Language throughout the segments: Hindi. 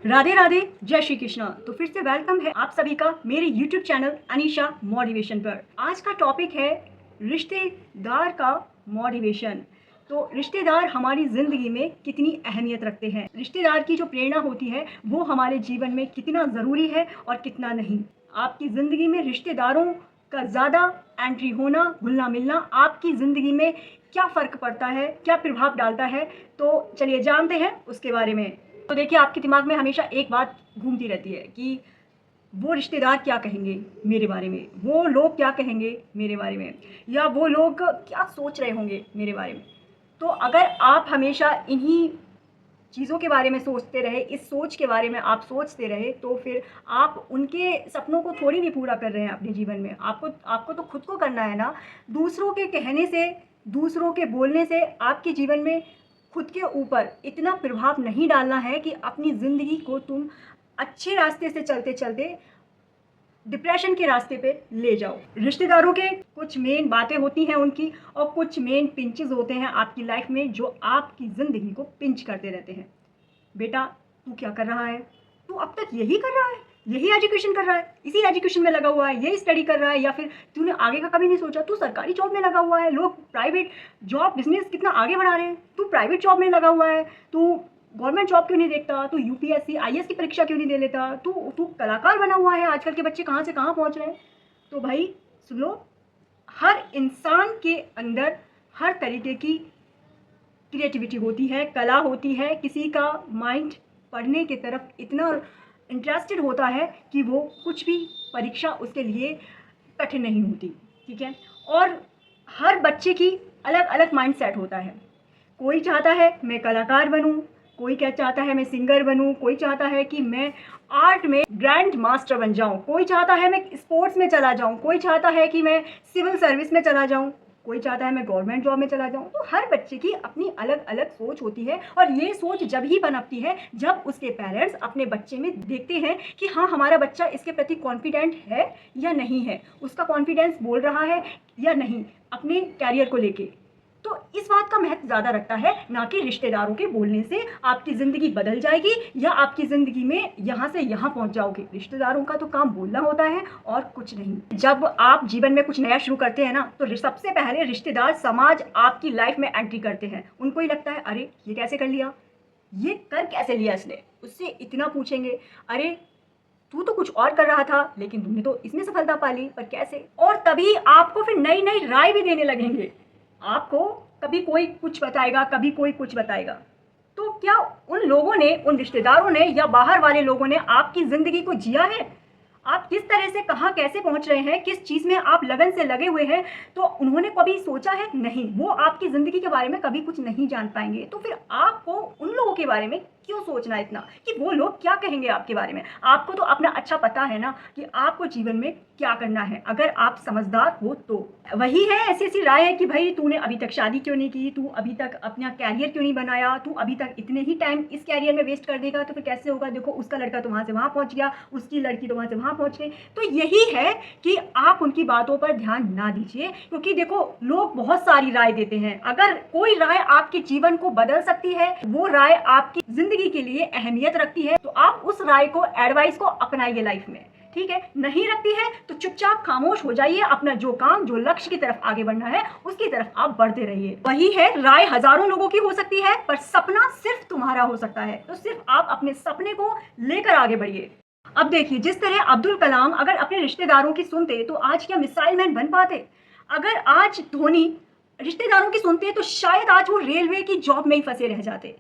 राधे राधे, जय श्री कृष्णा। तो फिर से वेलकम है आप सभी का मेरे YouTube चैनल अनीशा मोटिवेशन पर। आज का टॉपिक है रिश्तेदार का मोटिवेशन। तो रिश्तेदार हमारी ज़िंदगी में कितनी अहमियत रखते हैं, रिश्तेदार की जो प्रेरणा होती है वो हमारे जीवन में कितना ज़रूरी है और कितना नहीं। आपकी ज़िंदगी में रिश्तेदारों का ज़्यादा एंट्री होना, घुलना मिलना आपकी ज़िंदगी में क्या फ़र्क पड़ता है, क्या प्रभाव डालता है, तो चलिए जानते हैं उसके बारे में। तो देखिए, आपके दिमाग में हमेशा एक बात घूमती रहती है कि वो रिश्तेदार क्या कहेंगे मेरे बारे में, वो लोग क्या कहेंगे मेरे बारे में, या वो लोग क्या सोच रहे होंगे मेरे बारे में। तो अगर आप हमेशा इन्हीं चीज़ों के बारे में सोचते रहे, इस सोच के बारे में आप सोचते रहे, तो फिर आप उनके सपनों को थोड़ी नहीं पूरा कर रहे हैं अपने जीवन में। आपको तो खुद को करना है ना। दूसरों के कहने से, दूसरों के बोलने से आपके जीवन में खुद के ऊपर इतना प्रभाव नहीं डालना है कि अपनी ज़िंदगी को तुम अच्छे रास्ते से चलते चलते डिप्रेशन के रास्ते पे ले जाओ। रिश्तेदारों के कुछ मेन बातें होती हैं उनकी, और कुछ मेन पिंचेस होते हैं आपकी लाइफ में जो आपकी ज़िंदगी को पिंच करते रहते हैं। बेटा, तू क्या कर रहा है? तू अब तक यही कर रहा है, यही एजुकेशन कर रहा है, इसी एजुकेशन में लगा हुआ है, यही स्टडी कर रहा है, या फिर तूने आगे का कभी नहीं सोचा? तू सरकारी जॉब में लगा हुआ है, लोग प्राइवेट जॉब बिजनेस कितना आगे बढ़ा रहे हैं, तू प्राइवेट जॉब में लगा हुआ है। तू गवर्नमेंट जॉब क्यों नहीं देखता? तू यूपीएससी आईएएस की परीक्षा क्यों नहीं दे लेता? तू तू कलाकार बना हुआ है। आजकल के बच्चे कहाँ से कहाँ पहुँच रहे हैं। तो भाई सुनो, हर इंसान के अंदर हर तरीके की क्रिएटिविटी होती है, कला होती है। किसी का माइंड पढ़ने की तरफ इतना इंटरेस्टेड होता है कि वो कुछ भी परीक्षा उसके लिए कठिन नहीं होती, ठीक है। और हर बच्चे की अलग अलग माइंड सेट होता है। कोई चाहता है मैं कलाकार बनूं, कोई क्या चाहता है मैं सिंगर बनूं, कोई चाहता है कि मैं आर्ट में ग्रैंड मास्टर बन जाऊं, कोई चाहता है मैं स्पोर्ट्स में चला जाऊं, कोई चाहता है कि मैं सिविल सर्विस में चला जाऊं, कोई चाहता है मैं गवर्नमेंट जॉब में चला जाऊं। तो हर बच्चे की अपनी अलग अलग सोच होती है, और ये सोच जब ही पनपती है जब उसके पेरेंट्स अपने बच्चे में देखते हैं कि हाँ, हमारा बच्चा इसके प्रति कॉन्फिडेंट है या नहीं है, उसका कॉन्फिडेंस बोल रहा है या नहीं अपने कैरियर को लेके। तो इस बात का महत्व ज़्यादा रखता है, ना कि रिश्तेदारों के बोलने से आपकी ज़िंदगी बदल जाएगी या आपकी ज़िंदगी में यहाँ से यहाँ पहुँच जाओगे। रिश्तेदारों का तो काम बोलना होता है और कुछ नहीं। जब आप जीवन में कुछ नया शुरू करते हैं ना, तो सबसे पहले रिश्तेदार समाज आपकी लाइफ में एंट्री करते हैं। उनको ही लगता है अरे ये कैसे कर लिया, ये कर कैसे लिया इसने, उससे इतना पूछेंगे, अरे तू तो कुछ और कर रहा था लेकिन तुमने तो इसमें सफलता पा ली, पर कैसे। और तभी आपको फिर नई नई राय भी देने लगेंगे। आपको कभी कोई कुछ बताएगा, कभी कोई कुछ बताएगा। तो क्या उन लोगों ने, उन रिश्तेदारों ने या बाहर वाले लोगों ने आपकी ज़िंदगी को जिया है? आप किस तरह से कहाँ कैसे पहुँच रहे हैं, किस चीज़ में आप लगन से लगे हुए हैं, तो उन्होंने कभी सोचा है? नहीं। वो आपकी ज़िंदगी के बारे में कभी कुछ नहीं जान पाएंगे। तो फिर आपको उन लोगों के बारे में क्यों सोचना इतना कि वो लोग क्या कहेंगे आपके बारे में? आपको तो अपना अच्छा पता है ना कि आपको जीवन में क्या करना है, अगर आप समझदार हो तो। वही है, ऐसी ऐसी राय है कि भाई तूने अभी तक शादी क्यों नहीं की, तू अभी तक अपना कैरियर क्यों नहीं बनाया, तू अभी तक इतने ही टाइम इस कैरियर में वेस्ट कर देगा तो फिर कैसे होगा। देखो, उसका लड़का तो वहाँ से वहाँ पहुँच गया, उसकी लड़की तो वहाँ से वहाँ पहुँच गई। तो यही है कि आप उनकी बातों पर ध्यान ना दीजिए, क्योंकि देखो, लोग बहुत सारी राय देते हैं। अगर कोई राय आपके जीवन को बदल सकती है, वो राय आपकी जिंदगी के लिए अहमियत रखती है, तो आप उस राय को, एडवाइस को अपनाइए लाइफ में, ठीक है। नहीं रखती है तो चुपचाप खामोश हो जाइए। अपना जो काम, जो लक्ष्य की तरफ आगे बढ़ना है उसकी तरफ आप बढ़ते रहिए। वही है, राय हजारों लोगों की हो सकती है पर सपना सिर्फ तुम्हारा हो सकता है। तो सिर्फ आप अपने सपने को लेकर आगे बढ़िए। अब देखिए, जिस तरह अब्दुल कलाम अगर अपने रिश्तेदारों की सुनते तो आज क्या मिसाइल मैन बन पाते। अगर आज धोनी रिश्तेदारों की सुनते तो शायद आज वो रेलवे की जॉब में ही फंसे रह जाते।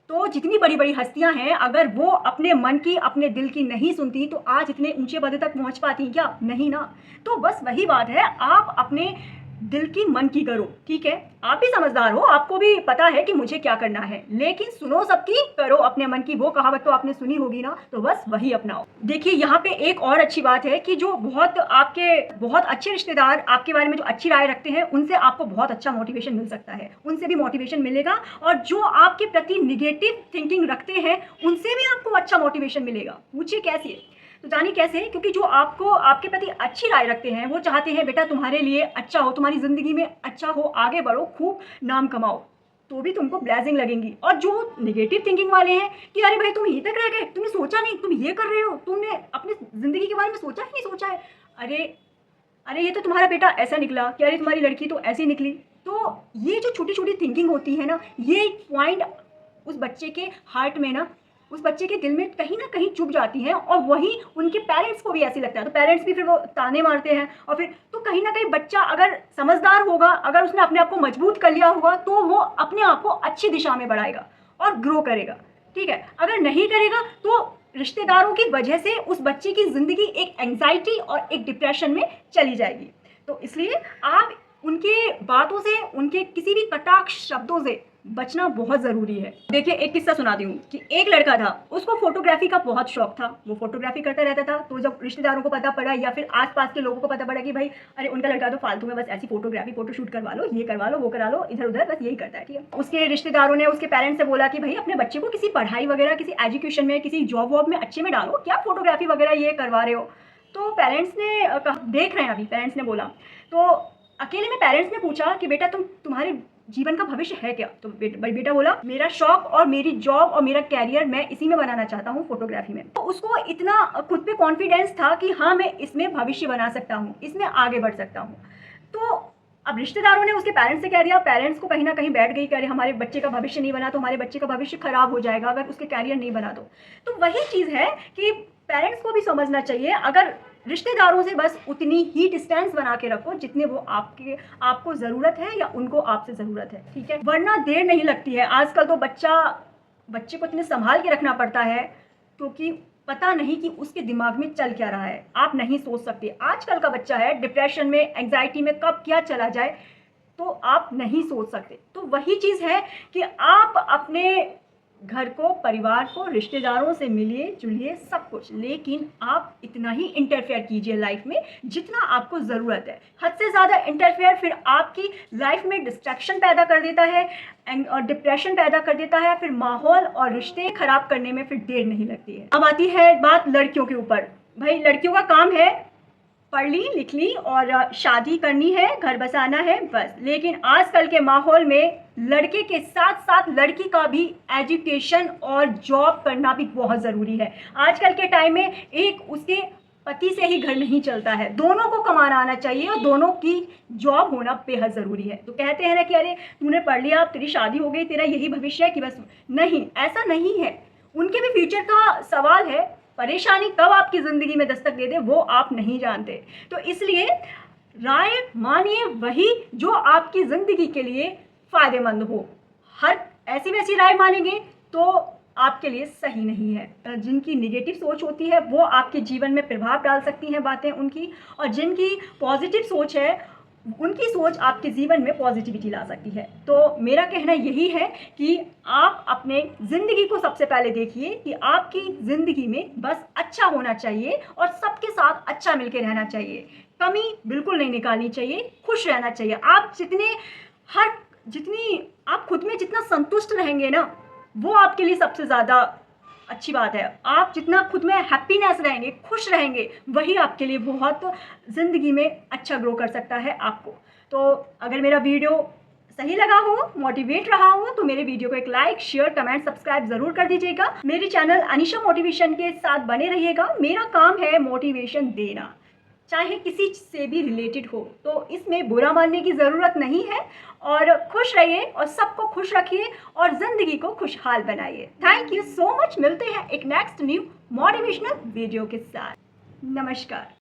तो जितनी बड़ी बड़ी हस्तियां हैं, अगर वो अपने मन की, अपने दिल की नहीं सुनती तो आज इतने ऊंचे पद तक पहुंच पाती क्या? नहीं ना। तो बस वही बात है, आप अपने दिल की, मन की करो, ठीक है। आप भी समझदार हो, आपको भी पता है कि मुझे क्या करना है, लेकिन सुनो सबकी, करो अपने मन की। वो कहावत तो आपने सुनी होगी ना, तो बस वही अपनाओ। देखिए, यहाँ पे एक और अच्छी बात है कि जो बहुत अच्छे रिश्तेदार आपके बारे में जो अच्छी राय रखते हैं, उनसे आपको बहुत अच्छा मोटिवेशन मिल सकता है, उनसे भी मोटिवेशन मिलेगा। और जो आपके प्रति निगेटिव थिंकिंग रखते हैं, उनसे भी आपको अच्छा मोटिवेशन मिलेगा। पूछिए कैसे? तो जानिए कैसे। क्योंकि जो आपको, आपके प्रति अच्छी राय रखते हैं, वो चाहते हैं बेटा तुम्हारे लिए अच्छा हो, तुम्हारी ज़िंदगी में अच्छा हो, आगे बढ़ो, खूब नाम कमाओ। तो भी तुमको ब्लेसिंग लगेंगी। और जो नेगेटिव थिंकिंग वाले हैं कि अरे भाई तुम यहीं तक रह गए, तुमने सोचा नहीं, तुम ये कर रहे हो, तुमने अपनी ज़िंदगी के बारे में सोचा ही नहीं सोचा है। अरे अरे ये तो तुम्हारा बेटा ऐसा निकला, कि अरे तुम्हारी लड़की तो ऐसी निकली। तो ये जो छोटी छोटी थिंकिंग होती है ना, ये पॉइंट उस बच्चे के हार्ट में ना, उस बच्चे के दिल में कहीं ना कहीं चुभ जाती हैं, और वही उनके पेरेंट्स को भी ऐसे लगता है। तो पेरेंट्स भी फिर वो ताने मारते हैं, और फिर तो कहीं ना कहीं बच्चा अगर समझदार होगा, अगर उसने अपने आप को मजबूत कर लिया होगा, तो वो अपने आप को अच्छी दिशा में बढ़ाएगा और ग्रो करेगा। ठीक है, अगर नहीं करेगा तो रिश्तेदारों की वजह से उस बच्चे की ज़िंदगी एक एंग्जाइटी और एक डिप्रेशन में चली जाएगी। तो इसलिए आप उनके बातों से, उनके किसी भी कटाक्ष शब्दों से बचना बहुत ज़रूरी है। देखिए, एक किस्सा सुनाती हूँ कि एक लड़का था, उसको फोटोग्राफी का बहुत शौक था, वो फोटोग्राफी करता रहता था। तो जब रिश्तेदारों को पता पड़ा या फिर आसपास के लोगों को पता पड़ा कि भाई अरे उनका लड़का तो फालतू में बस ऐसी फोटोग्राफी, फोटो शूट करवा लो, ये करवा लो, वो करा लो, इधर उधर बस यही करता है, ठीक है। उसके रिश्तेदारों ने उसके पेरेंट्स से बोला कि भाई अपने बच्चे को किसी पढ़ाई वगैरह, किसी एजुकेशन में, किसी जॉब वॉब में अच्छे में डालो, क्या फोटोग्राफी वगैरह ये करवा रहे हो। तो पेरेंट्स ने देख रहे हैं अभी, पेरेंट्स ने बोला। तो अकेले में पेरेंट्स ने पूछा कि बेटा तुम्हारे जीवन का भविष्य है क्या। तो बेटा बोला मेरा शौक और मेरी जॉब और मेरा कैरियर मैं इसी में बनाना चाहता हूँ, फोटोग्राफी में। तो उसको इतना खुद पे कॉन्फिडेंस था कि हाँ मैं इसमें भविष्य बना सकता हूँ, इसमें आगे बढ़ सकता हूँ। तो अब रिश्तेदारों ने उसके पेरेंट्स से कह दिया, पेरेंट्स को कहीं ना कहीं बैठ गई कि अरे हमारे बच्चे का भविष्य नहीं बना तो हमारे बच्चे का भविष्य खराब हो जाएगा अगर उसके कैरियर नहीं बना तो वही चीज़ है कि पेरेंट्स को भी समझना चाहिए, अगर रिश्तेदारों से बस उतनी ही डिस्टेंस बना के रखो जितने वो आपको ज़रूरत है या उनको आपसे ज़रूरत है, ठीक है। वरना देर नहीं लगती है। आजकल तो बच्चे को इतने संभाल के रखना पड़ता है क्योंकि पता नहीं कि उसके दिमाग में चल क्या रहा है, आप नहीं सोच सकते। आजकल का बच्चा है डिप्रेशन में, एंग्जाइटी में, कब क्या चला जाए तो आप नहीं सोच सकते। तो वही चीज़ है कि आप अपने घर को, परिवार को, रिश्तेदारों से मिलिए जुलिए सब कुछ, लेकिन आप इतना ही इंटरफेयर कीजिए लाइफ में जितना आपको ज़रूरत है। हद से ज़्यादा इंटरफेयर फिर आपकी लाइफ में डिस्ट्रैक्शन पैदा कर देता है और डिप्रेशन पैदा कर देता है, फिर माहौल और रिश्ते खराब करने में फिर देर नहीं लगती है। अब आती है बात लड़कियों के ऊपर। भाई लड़कियों का काम है पढ़ ली लिख ली और शादी करनी है, घर बसाना है, बस। लेकिन आजकल के माहौल में लड़के के साथ साथ लड़की का भी एजुकेशन और जॉब करना भी बहुत ज़रूरी है। आजकल के टाइम में एक उसके पति से ही घर नहीं चलता है, दोनों को कमाना आना चाहिए और दोनों की जॉब होना बेहद ज़रूरी है। तो कहते हैं ना कि अरे तूने पढ़ लिया, अब तेरी शादी हो गई, तेरा यही भविष्य है कि बस, नहीं, ऐसा नहीं है। उनके भी फ्यूचर का सवाल है, परेशानी कब आपकी ज़िंदगी में दस्तक दे दे वो आप नहीं जानते। तो इसलिए राय मानिए वही जो आपकी ज़िंदगी के लिए फ़ायदेमंद हो। हर ऐसी वैसी राय मानेंगे तो आपके लिए सही नहीं है। जिनकी नेगेटिव सोच होती है वो आपके जीवन में प्रभाव डाल सकती हैं बातें उनकी, और जिनकी पॉजिटिव सोच है उनकी सोच आपके जीवन में पॉजिटिविटी ला सकती है। तो मेरा कहना यही है कि आप अपने ज़िंदगी को सबसे पहले देखिए कि आपकी ज़िंदगी में बस अच्छा होना चाहिए और सबके साथ अच्छा मिलकर रहना चाहिए, कमी बिल्कुल नहीं निकालनी चाहिए, खुश रहना चाहिए। आप जितनी आप खुद में जितना संतुष्ट रहेंगे ना, वो आपके लिए सबसे ज़्यादा अच्छी बात है। आप जितना खुद में हैप्पीनेस रहेंगे, खुश रहेंगे, वही आपके लिए बहुत ज़िंदगी में अच्छा ग्रो कर सकता है आपको। तो अगर मेरा वीडियो सही लगा हो, मोटिवेट रहा हो, तो मेरे वीडियो को एक लाइक, शेयर, कमेंट, सब्सक्राइब ज़रूर कर दीजिएगा। मेरे चैनल अनीशा मोटिवेशन के साथ बने रहिएगा। मेरा काम है मोटिवेशन देना, चाहे किसी से भी रिलेटेड हो, तो इसमें बुरा मानने की ज़रूरत नहीं है। और खुश रहिए और सबको खुश रखिए और ज़िंदगी को खुशहाल बनाइए। Thank you so much. मिलते हैं एक नेक्स्ट न्यू मोटिवेशनल वीडियो के साथ। नमस्कार।